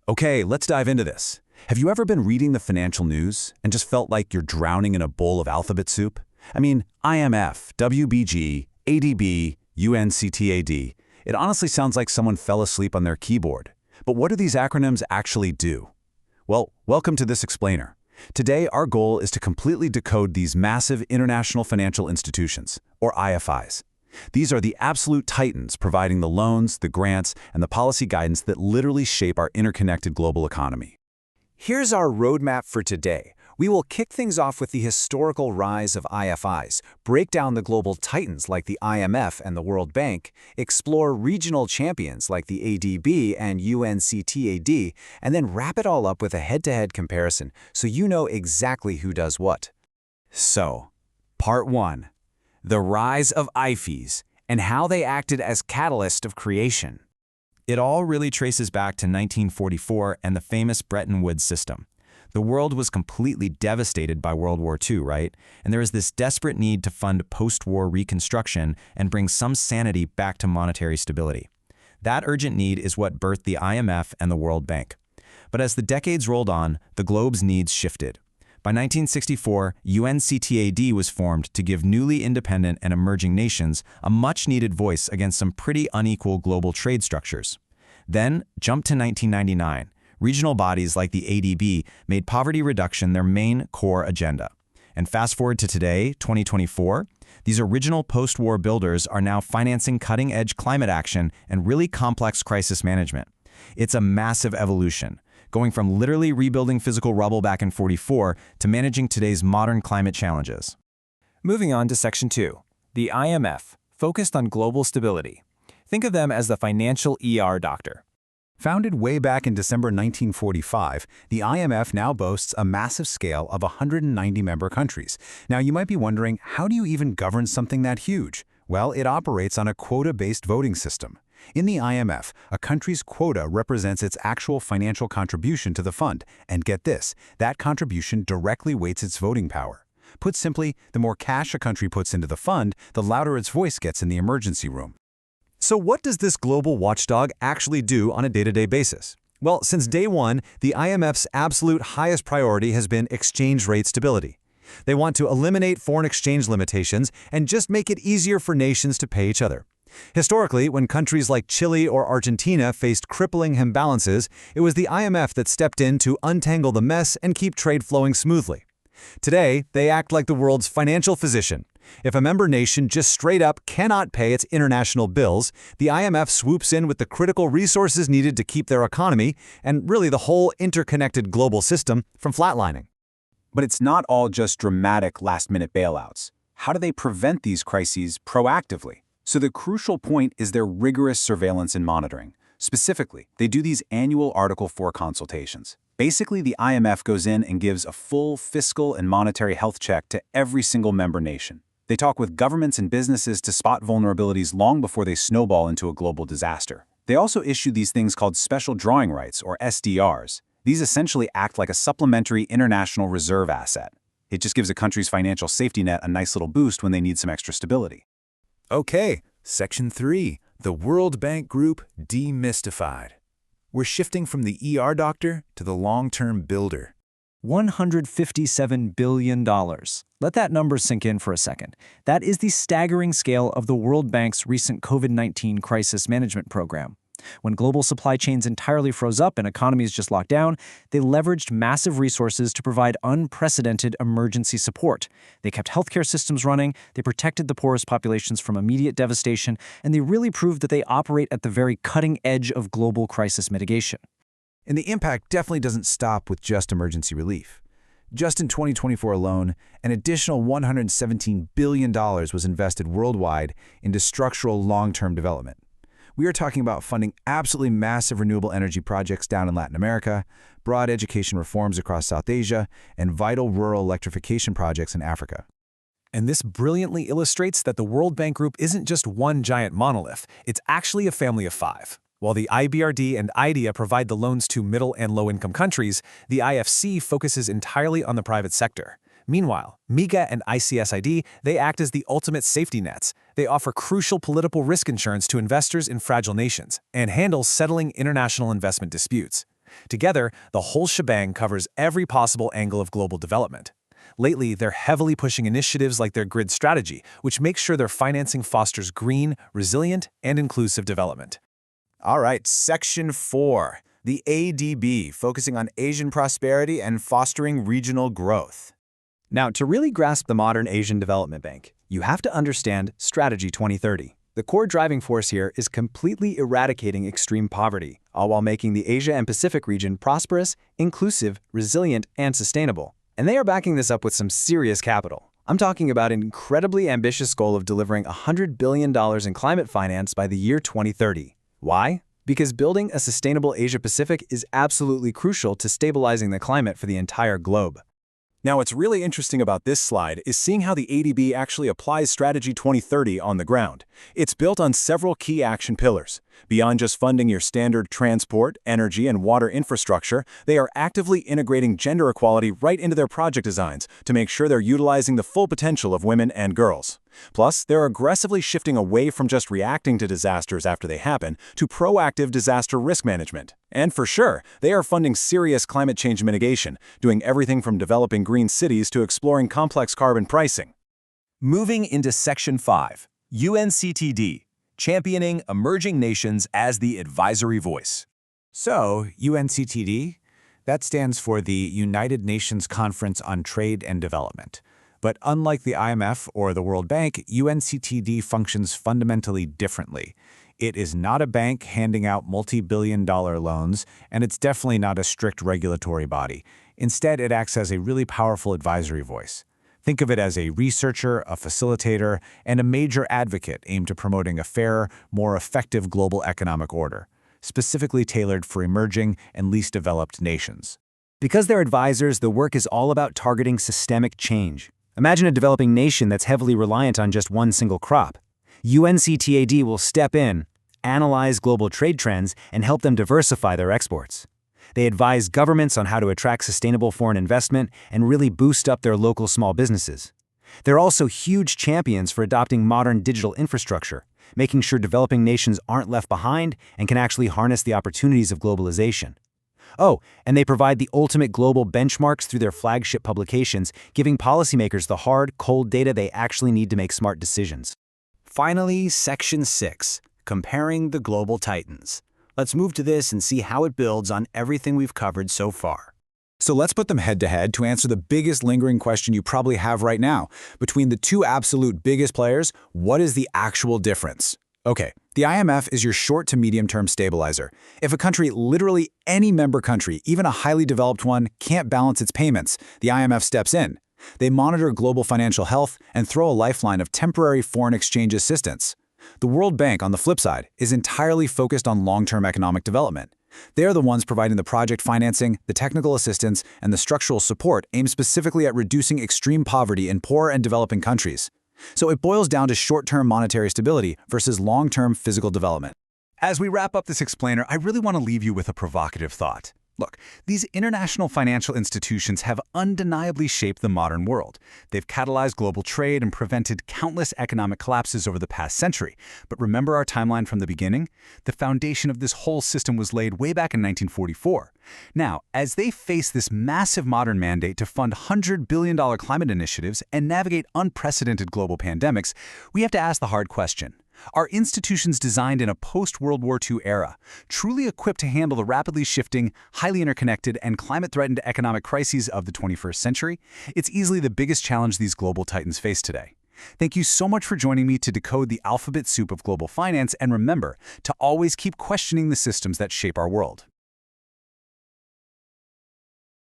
Okay, let's dive into this. Have you ever been reading the financial news and just felt like you're drowning in a bowl of alphabet soup? I mean, IMF, WBG, ADB, UNCTAD. It honestly sounds like someone fell asleep on their keyboard. But what do these acronyms actually do? Well, welcome to this explainer. Today, our goal is to completely decode these massive international financial institutions, or IFIs. These are the absolute titans providing the loans, the grants, and the policy guidance that literally shape our interconnected global economy. Here's our roadmap for today. We will kick things off with the historical rise of IFIs, break down the global titans like the IMF and the World Bank, explore regional champions like the ADB and UNCTAD, and then wrap it all up with a head-to-head comparison so you know exactly who does what. So, Part 1. The rise of IFIs and how they acted as catalyst of creation. It all really traces back to 1944 and the famous Bretton Woods system. The world was completely devastated by World War II, right? And there is this desperate need to fund post-war reconstruction and bring some sanity back to monetary stability. That urgent need is what birthed the IMF and the World Bank. But as the decades rolled on, the globe's needs shifted. By 1964, UNCTAD was formed to give newly independent and emerging nations a much-needed voice against some pretty unequal global trade structures. Then, jump to 1999. Regional bodies like the ADB made poverty reduction their main core agenda. And fast forward to today, 2024, these original post-war builders are now financing cutting-edge climate action and really complex crisis management. It's a massive evolution, going from literally rebuilding physical rubble back in '44 to managing today's modern climate challenges. Moving on to Section 2. The IMF, focused on global stability. Think of them as the financial doctor. Founded way back in December 1945, the IMF now boasts a massive scale of 190 member countries. Now, you might be wondering, how do you even govern something that huge? Well, it operates on a quota-based voting system. In the IMF, a country's quota represents its actual financial contribution to the fund, and get this, that contribution directly weights its voting power. Put simply, the more cash a country puts into the fund, the louder its voice gets in the emergency room. So what does this global watchdog actually do on a day-to-day basis? Well, since day one, the IMF's absolute highest priority has been exchange rate stability. They want to eliminate foreign exchange limitations and just make it easier for nations to pay each other. Historically, when countries like Chile or Argentina faced crippling imbalances, it was the IMF that stepped in to untangle the mess and keep trade flowing smoothly. Today, they act like the world's financial physician. If a member nation just straight up cannot pay its international bills, the IMF swoops in with the critical resources needed to keep their economy, and really the whole interconnected global system, from flatlining. But it's not all just dramatic last-minute bailouts. How do they prevent these crises proactively? So the crucial point is their rigorous surveillance and monitoring. Specifically, they do these annual Article 4 consultations. Basically, the IMF goes in and gives a full fiscal and monetary health check to every single member nation. They talk with governments and businesses to spot vulnerabilities long before they snowball into a global disaster. They also issue these things called special drawing rights, or SDRs. These essentially act like a supplementary international reserve asset. It just gives a country's financial safety net a nice little boost when they need some extra stability. Okay, Section 3, the World Bank Group demystified. We're shifting from the doctor to the long-term builder. $157 billion. Let that number sink in for a second. That is the staggering scale of the World Bank's recent COVID-19 crisis management program. When global supply chains entirely froze up and economies just locked down, they leveraged massive resources to provide unprecedented emergency support. They kept healthcare systems running, they protected the poorest populations from immediate devastation, and they really proved that they operate at the very cutting edge of global crisis mitigation. And the impact definitely doesn't stop with just emergency relief. Just in 2024 alone, an additional $117 billion was invested worldwide into structural long-term development. We are talking about funding absolutely massive renewable energy projects down in Latin America, broad education reforms across South Asia, and vital rural electrification projects in Africa. And this brilliantly illustrates that the World Bank Group isn't just one giant monolith, it's actually a family of 5. While the IBRD and IDEA provide the loans to middle and low-income countries, the IFC focuses entirely on the private sector. Meanwhile, MIGA and ICSID, they act as the ultimate safety nets. They offer crucial political risk insurance to investors in fragile nations and handle settling international investment disputes. Together, the whole shebang covers every possible angle of global development. Lately, they're heavily pushing initiatives like their grid strategy, which makes sure their financing fosters green, resilient, and inclusive development. All right, Section 4, the ADB, focusing on Asian prosperity and fostering regional growth. Now, to really grasp the modern Asian Development Bank, you have to understand Strategy 2030. The core driving force here is completely eradicating extreme poverty, all while making the Asia and Pacific region prosperous, inclusive, resilient, and sustainable. And they are backing this up with some serious capital. I'm talking about an incredibly ambitious goal of delivering $100 billion in climate finance by the year 2030. Why? Because building a sustainable Asia-Pacific is absolutely crucial to stabilizing the climate for the entire globe. Now, what's really interesting about this slide is seeing how the ADB actually applies Strategy 2030 on the ground. It's built on several key action pillars. Beyond just funding your standard transport, energy, and water infrastructure, they are actively integrating gender equality right into their project designs to make sure they're utilizing the full potential of women and girls. Plus, they're aggressively shifting away from just reacting to disasters after they happen to proactive disaster risk management. And for sure, they are funding serious climate change mitigation, doing everything from developing green cities to exploring complex carbon pricing. Moving into Section 5, UNCTD, championing emerging nations as the advisory voice. So, UNCTD, that stands for the United Nations Conference on Trade and Development. But unlike the IMF or the World Bank, UNCTD functions fundamentally differently. It is not a bank handing out multi-billion-dollar loans, and it's definitely not a strict regulatory body. Instead, it acts as a really powerful advisory voice. Think of it as a researcher, a facilitator, and a major advocate aimed at promoting a fairer, more effective global economic order, specifically tailored for emerging and least developed nations. Because they're advisors, the work is all about targeting systemic change. Imagine a developing nation that's heavily reliant on just one single crop. UNCTAD will step in, analyze global trade trends, and help them diversify their exports. They advise governments on how to attract sustainable foreign investment and really boost up their local small businesses. They're also huge champions for adopting modern digital infrastructure, making sure developing nations aren't left behind and can actually harness the opportunities of globalization. Oh, and they provide the ultimate global benchmarks through their flagship publications, giving policymakers the hard, cold data they actually need to make smart decisions. Finally, Section 6, comparing the global titans. Let's move to this and see how it builds on everything we've covered so far. So let's put them head-to-head to answer the biggest lingering question you probably have right now. Between the two absolute biggest players, what is the actual difference? Okay, the IMF is your short to medium-term stabilizer. If a country, literally any member country, even a highly developed one, can't balance its payments, the IMF steps in. They monitor global financial health and throw a lifeline of temporary foreign exchange assistance. The World Bank, on the flip side, is entirely focused on long-term economic development. They are the ones providing the project financing, the technical assistance, and the structural support aimed specifically at reducing extreme poverty in poor and developing countries. So it boils down to short-term monetary stability versus long-term physical development. As we wrap up this explainer, I really want to leave you with a provocative thought. Look, these international financial institutions have undeniably shaped the modern world. They've catalyzed global trade and prevented countless economic collapses over the past century. But remember our timeline from the beginning? The foundation of this whole system was laid way back in 1944. Now, as they face this massive modern mandate to fund $100 billion climate initiatives and navigate unprecedented global pandemics, we have to ask the hard question. Are institutions designed in a post-World War II era truly equipped to handle the rapidly shifting, highly interconnected, and climate-threatened economic crises of the 21st century? It's easily the biggest challenge these global titans face today. Thank you so much for joining me to decode the alphabet soup of global finance, and remember to always keep questioning the systems that shape our world.